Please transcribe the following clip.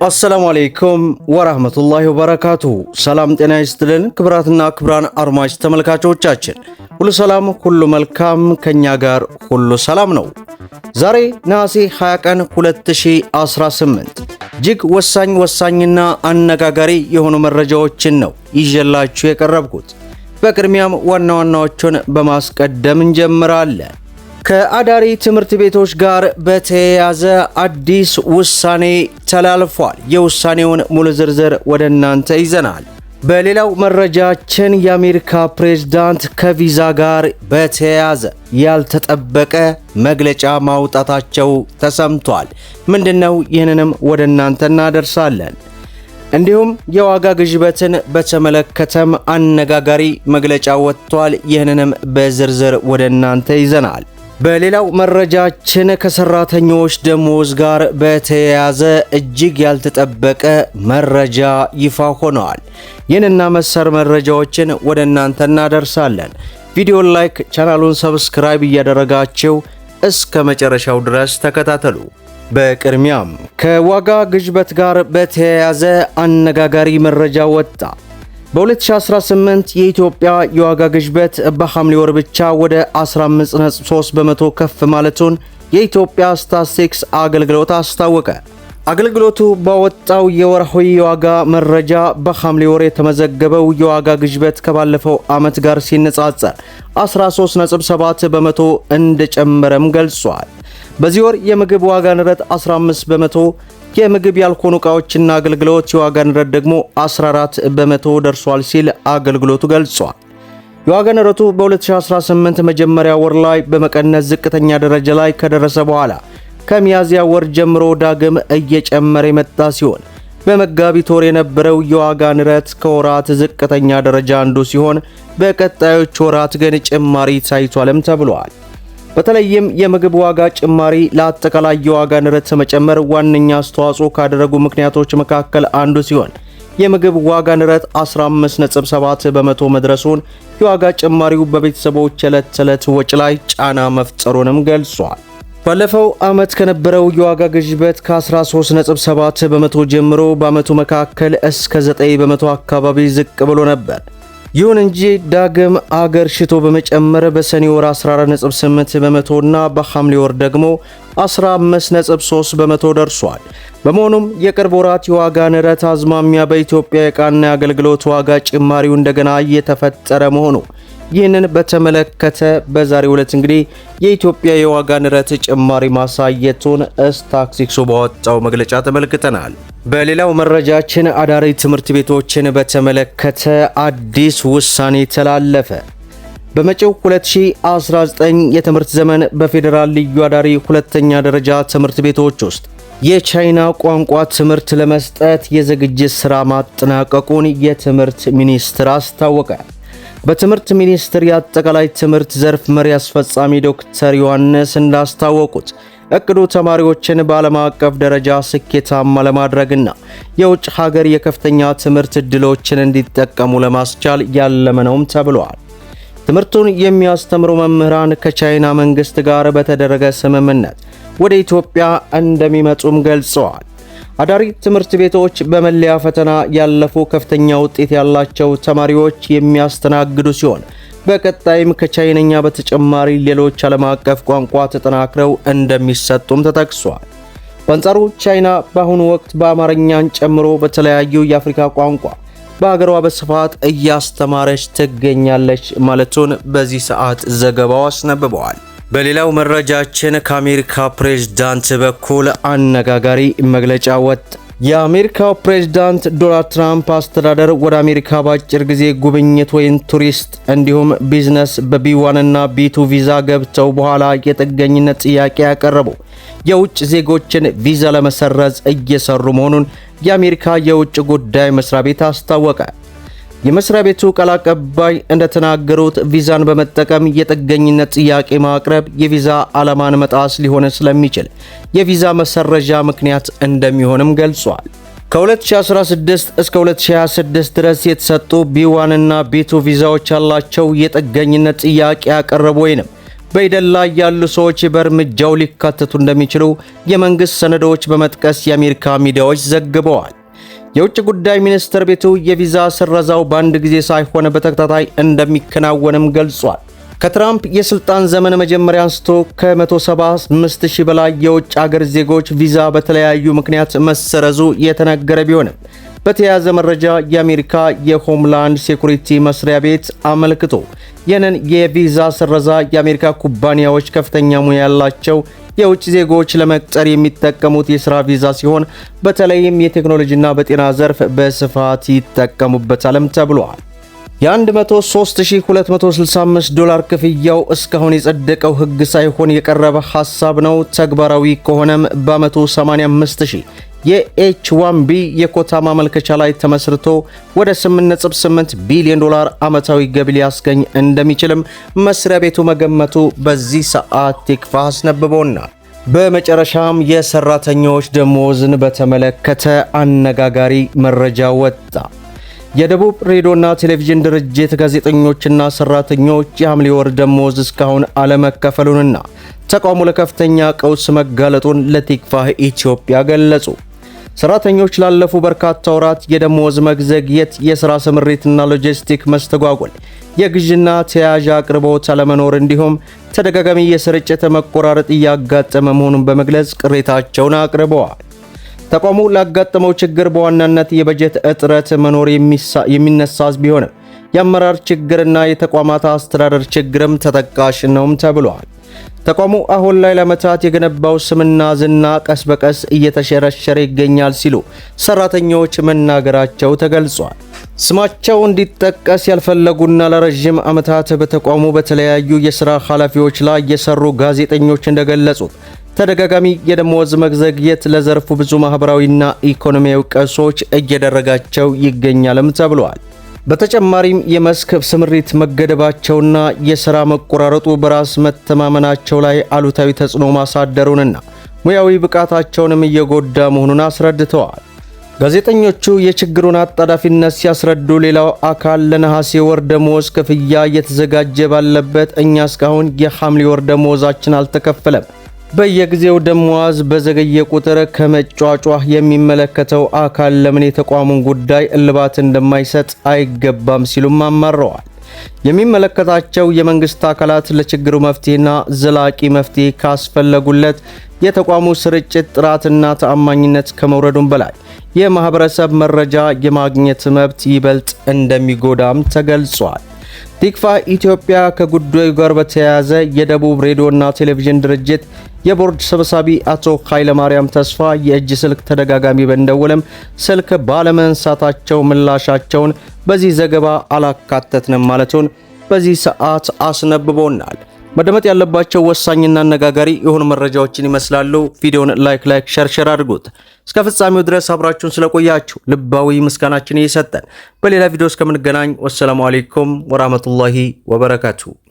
አሰላሙ አለይኩም ወራህመቱላሂ ወበረካቱሁ። ሰላም ጤና ይስጥልን ክብራትና ክብራን አድማጭ ተመልካቾቻችን ሁሉ ሰላም ሁሉ መልካም፣ ከኛ ጋር ሁሉ ሰላም ነው። ዛሬ ነሐሴ 20 ቀን 2018 እጅግ ወሳኝና አነጋጋሪ የሆኑ መረጃዎችን ነው ይዤላችሁ የቀረብኩት። በቅድሚያም ዋና ዋናዎቹን በማስቀደም እንጀምራለን። ከአዳሪ ትምህርት ቤቶች ጋር በተያያዘ አዲስ ውሳኔ ተላልፏል። የውሳኔውን ሙሉ ዝርዝር ወደ እናንተ ይዘናል። በሌላው መረጃችን የአሜሪካ ፕሬዝዳንት ከቪዛ ጋር በተያያዘ ያልተጠበቀ መግለጫ ማውጣታቸው ተሰምቷል። ምንድነው? ይህንንም ወደ እናንተ እናደርሳለን። እንዲሁም የዋጋ ግሽበትን በተመለከተም አነጋጋሪ መግለጫ ወጥቷል። ይህንንም በዝርዝር ወደ እናንተ ይዘናል። በሌላው መረጃችን ከሰራተኞች ደሞዝ ጋር በተያያዘ እጅግ ያልተጠበቀ መረጃ ይፋ ሆነዋል። ይህንና መሰል መረጃዎችን ወደ እናንተ እናደርሳለን። ቪዲዮን ላይክ፣ ቻናሉን ሰብስክራይብ እያደረጋችሁ እስከ መጨረሻው ድረስ ተከታተሉ። በቅድሚያም ከዋጋ ግሽበት ጋር በተያያዘ አነጋጋሪ መረጃ ወጣ። በ2018 የኢትዮጵያ የዋጋ ግሽበት በሐምሌ ወር ብቻ ወደ 15.3 በመቶ ከፍ ማለቱን የኢትዮጵያ ስታትስቲክስ አገልግሎት አስታወቀ። አገልግሎቱ ባወጣው የወርሃዊ የዋጋ መረጃ በሐምሌ ወር የተመዘገበው የዋጋ ግሽበት ከባለፈው ዓመት ጋር ሲነጻጸር 13.7 በመቶ እንደጨመረም ገልጿል። በዚህ ወር የምግብ ዋጋ ንረት 15 በመቶ፣ የምግብ ያልሆኑ ዕቃዎችና አገልግሎት የዋጋ ንረት ደግሞ 14 በመቶ ደርሷል ሲል አገልግሎቱ ገልጿል። የዋጋ ንረቱ በ2018 መጀመሪያ ወር ላይ በመቀነስ ዝቅተኛ ደረጃ ላይ ከደረሰ በኋላ ከሚያዝያ ወር ጀምሮ ዳግም እየጨመረ የመጣ ሲሆን በመጋቢት ወር የነበረው የዋጋ ንረት ከወራት ዝቅተኛ ደረጃ አንዱ ሲሆን በቀጣዮች ወራት ግን ጭማሪ ታይቷልም ተብሏል። በተለይም የምግብ ዋጋ ጭማሪ ለአጠቃላይ የዋጋ ንረት መጨመር ዋነኛ አስተዋጽኦ ካደረጉ ምክንያቶች መካከል አንዱ ሲሆን የምግብ ዋጋ ንረት 15.7 በመቶ መድረሱን፣ የዋጋ ጭማሪው በቤተሰቦች የዕለት ተዕለት ወጪ ላይ ጫና መፍጠሩንም ገልጿል። ባለፈው ዓመት ከነበረው የዋጋ ግሽበት ከ13.7 በመቶ ጀምሮ በዓመቱ መካከል እስከ 9 በመቶ አካባቢ ዝቅ ብሎ ነበር። ይሁን እንጂ ዳግም አገር ሽቶ በመጨመር በሰኔ ወር 14.8 በመቶና በሐምሌ ወር ደግሞ 15.3 በመቶ ደርሷል። በመሆኑም የቅርብ ወራት የዋጋ ንረት አዝማሚያ በኢትዮጵያ የዕቃና የአገልግሎት ዋጋ ጭማሪው እንደገና እየተፈጠረ መሆኑ ይህንን በተመለከተ በዛሬው ዕለት እንግዲህ የኢትዮጵያ የዋጋ ንረት ጭማሪ ማሳየቱን ስታትስቲክሱ ባወጣው መግለጫ ተመልክተናል። በሌላው መረጃችን አዳሪ ትምህርት ቤቶችን በተመለከተ አዲስ ውሳኔ ተላለፈ። በመጪው 2019 የትምህርት ዘመን በፌዴራል ልዩ አዳሪ ሁለተኛ ደረጃ ትምህርት ቤቶች ውስጥ የቻይና ቋንቋ ትምህርት ለመስጠት የዝግጅት ሥራ ማጠናቀቁን የትምህርት ሚኒስቴር አስታወቀ። በትምህርት ሚኒስቴር የአጠቃላይ ትምህርት ዘርፍ መሪ አስፈጻሚ ዶክተር ዮሐንስ እንዳስታወቁት እቅዱ ተማሪዎችን በዓለም አቀፍ ደረጃ ስኬታማ ለማድረግና የውጭ ሀገር የከፍተኛ ትምህርት ዕድሎችን እንዲጠቀሙ ለማስቻል ያለመ ነውም ተብሏል። ትምህርቱን የሚያስተምሩ መምህራን ከቻይና መንግስት ጋር በተደረገ ስምምነት ወደ ኢትዮጵያ እንደሚመጡም ገልጸዋል። አዳሪ ትምህርት ቤቶች በመለያ ፈተና ያለፉ ከፍተኛ ውጤት ያላቸው ተማሪዎች የሚያስተናግዱ ሲሆን በቀጣይም ከቻይነኛ በተጨማሪ ሌሎች ዓለም አቀፍ ቋንቋ ተጠናክረው እንደሚሰጡም ተጠቅሷል። በአንጻሩ ቻይና በአሁኑ ወቅት በአማርኛን ጨምሮ በተለያዩ የአፍሪካ ቋንቋ በሀገሯ በስፋት እያስተማረች ትገኛለች ማለቱን በዚህ ሰዓት ዘገባው አስነብበዋል። በሌላው መረጃችን ከአሜሪካ ፕሬዝዳንት በኩል አነጋጋሪ መግለጫ ወጣ። የአሜሪካው ፕሬዝዳንት ዶናልድ ትራምፕ አስተዳደር ወደ አሜሪካ በአጭር ጊዜ ጉብኝት ወይም ቱሪስት እንዲሁም ቢዝነስ በቢ1 እና ቢ2 ቪዛ ገብተው በኋላ የጥገኝነት ጥያቄ ያቀረቡ የውጭ ዜጎችን ቪዛ ለመሰረዝ እየሰሩ መሆኑን የአሜሪካ የውጭ ጉዳይ መስሪያ ቤት አስታወቀ። የመስሪያ ቤቱ ቃል አቀባይ እንደተናገሩት ቪዛን በመጠቀም የጥገኝነት ጥያቄ ማቅረብ የቪዛ ዓላማን መጣስ ሊሆን ስለሚችል የቪዛ መሰረዣ ምክንያት እንደሚሆንም ገልጿል። ከ2016 እስከ 2026 ድረስ የተሰጡ ቢ1 እና ቢ2 ቪዛዎች ያላቸው የጥገኝነት ጥያቄ ያቀረቡ ወይንም በሂደት ላይ ያሉ ሰዎች በእርምጃው ሊካተቱ እንደሚችሉ የመንግስት ሰነዶች በመጥቀስ የአሜሪካ ሚዲያዎች ዘግበዋል። የውጭ ጉዳይ ሚኒስቴር ቤቱ የቪዛ ስረዛው በአንድ ጊዜ ሳይሆን በተከታታይ እንደሚከናወንም ገልጿል። ከትራምፕ የስልጣን ዘመን መጀመሪያ አንስቶ ከ175,000 በላይ የውጭ አገር ዜጎች ቪዛ በተለያዩ ምክንያት መሰረዙ የተነገረ ቢሆንም በተያያዘ መረጃ የአሜሪካ የሆምላንድ ሴኩሪቲ መስሪያ ቤት አመልክቶ ይህንን የቪዛ ስረዛ የአሜሪካ ኩባንያዎች ከፍተኛ ሙያ ያላቸው የውጭ ዜጎች ለመቅጠር የሚጠቀሙት የሥራ ቪዛ ሲሆን በተለይም የቴክኖሎጂና በጤና ዘርፍ በስፋት ይጠቀሙበታልም ተብሏል። የ$103,265 ክፍያው እስካሁን የጸደቀው ሕግ ሳይሆን የቀረበ ሐሳብ ነው። ተግባራዊ ከሆነም በ185,000 የኤች1ቢ የኮታ ማመልከቻ ላይ ተመስርቶ ወደ $8.8 ቢሊዮን ዓመታዊ ገቢ ሊያስገኝ እንደሚችልም መስሪያ ቤቱ መገመቱ በዚህ ሰዓት ቲክቫህ አስነብቦናል። በመጨረሻም የሰራተኞች ደሞዝን በተመለከተ አነጋጋሪ መረጃ ወጣ። የደቡብ ሬዲዮና ቴሌቪዥን ድርጅት ጋዜጠኞችና ሰራተኞች የሐምሌ ወር ደሞዝ እስካሁን አለመከፈሉንና ተቋሙ ለከፍተኛ ቀውስ መጋለጡን ለቲክቫህ ኢትዮጵያ ገለጹ። ሰራተኞች ላለፉ በርካታ ወራት የደሞዝ መዘግየት፣ የሥራ ስምሪትና ሎጂስቲክ መስተጓጎል፣ የግዥና ተያያዥ አቅርቦት አለመኖር እንዲሁም ተደጋጋሚ የስርጭት መቆራረጥ እያጋጠመ መሆኑን በመግለጽ ቅሬታቸውን አቅርበዋል። ተቋሙ ላጋጠመው ችግር በዋናነት የበጀት እጥረት መኖር የሚነሳ ቢሆንም የአመራር ችግርና የተቋማት አስተዳደር ችግርም ተጠቃሽ ነውም ተብሏል። ተቋሙ አሁን ላይ ለዓመታት የገነባው ስምና ዝና ቀስ በቀስ እየተሸረሸረ ይገኛል ሲሉ ሰራተኞች መናገራቸው ተገልጿል። ስማቸው እንዲጠቀስ ያልፈለጉና ለረጅም ዓመታት በተቋሙ በተለያዩ የሥራ ኃላፊዎች ላይ የሰሩ ጋዜጠኞች እንደገለጹት ተደጋጋሚ የደሞዝ መዘግየት ለዘርፉ ብዙ ማህበራዊና ኢኮኖሚያዊ ቀውሶች እየደረጋቸው ይገኛልም ተብሏል። በተጨማሪም የመስክ ስምሪት መገደባቸውና የሥራ መቆራረጡ በራስ መተማመናቸው ላይ አሉታዊ ተጽዕኖ ማሳደሩንና ሙያዊ ብቃታቸውንም እየጎዳ መሆኑን አስረድተዋል። ጋዜጠኞቹ የችግሩን አጣዳፊነት ሲያስረዱ ሌላው አካል ለነሐሴ ወር ደሞዝ ክፍያ እየተዘጋጀ ባለበት እኛ እስካሁን የሐምሌ ወር ደሞዛችን አልተከፈለም፣ በየጊዜው ደሞዝ በዘገየ ቁጥር ከመጫጫህ የሚመለከተው አካል ለምን የተቋሙን ጉዳይ እልባት እንደማይሰጥ አይገባም ሲሉም አማረዋል። የሚመለከታቸው የመንግስት አካላት ለችግሩ መፍትሄና ዘላቂ መፍትሄ ካስፈለጉለት የተቋሙ ስርጭት ጥራትና ተአማኝነት ከመውረዱም በላይ የማህበረሰብ መረጃ የማግኘት መብት ይበልጥ እንደሚጎዳም ተገልጿል። ቲክቫህ ኢትዮጵያ ከጉዳዩ ጋር በተያያዘ የደቡብ ሬዲዮና ቴሌቪዥን ድርጅት የቦርድ ሰብሳቢ አቶ ኃይለማርያም ተስፋ የእጅ ስልክ ተደጋጋሚ በእንደወለም ስልክ ባለመንሳታቸው ምላሻቸውን በዚህ ዘገባ አላካተትንም ማለቱን በዚህ ሰዓት አስነብቦናል። መደመጥ ያለባቸው ወሳኝና አነጋጋሪ የሆኑ መረጃዎችን ይመስላሉ። ቪዲዮውን ላይክ ሸር አድርጉት። እስከ ፍጻሜው ድረስ አብራችሁን ስለቆያችሁ ልባዊ ምስጋናችን እየሰጠን በሌላ ቪዲዮ እስከምንገናኝ ወሰላሙ አለይኩም ወራህመቱላሂ ወበረካቱ።